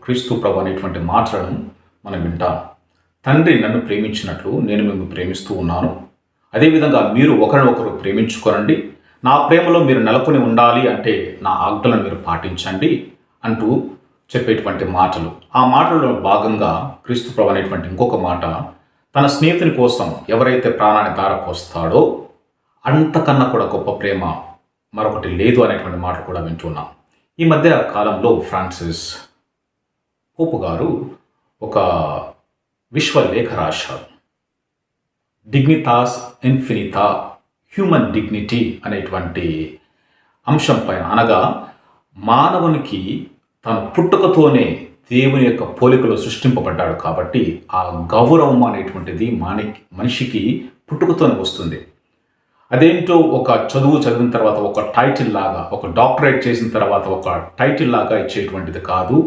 క్రీస్తు ప్రభు అనేటువంటి మాటలను మనం వింటాం. తండ్రి నన్ను ప్రేమించినట్లు నేను మిమ్మల్ని ప్రేమిస్తూ ఉన్నాను, అదేవిధంగా మీరు ఒకరినొకరు ప్రేమించుకోనండి, నా ప్రేమలో మీరు నెలకొని ఉండాలి అంటే నా ఆజ్ఞలను మీరు పాటించండి అంటూ చెప్పేటువంటి మాటలు. ఆ మాటలలో భాగంగా క్రీస్తు ప్రభు అనేటువంటి ఇంకొక మాట, తన స్నేహితుని కోసం ఎవరైతే ప్రాణాన్ని ధారపోస్తాడో అంతకన్నా కూడా గొప్ప ప్రేమ మరొకటి లేదు అనేటువంటి మాటలు కూడా వింటున్నాం. ఈ మధ్య కాలంలో ఫ్రాన్సిస్ పోపు గారు ఒక విశ్వలేఖ రాశారు. డిగ్నిటాస్ ఇన్ఫినిటా, హ్యూమన్ డిగ్నిటీ అనేటువంటి అంశం పైన, అనగా మానవునికి తను పుట్టుకతోనే దేవుని యొక్క పోలికలో సృష్టింపబడ్డాడు కాబట్టి ఆ గౌరవం అనేటువంటిది మనిషికి పుట్టుకతోనే వస్తుంది. అదేంటో ఒక చదువు చదివిన తర్వాత ఒక టైటిల్ లాగా, ఒక డాక్టరేట్ చేసిన తర్వాత ఒక టైటిల్ లాగా ఇచ్చేటువంటిది కాదు.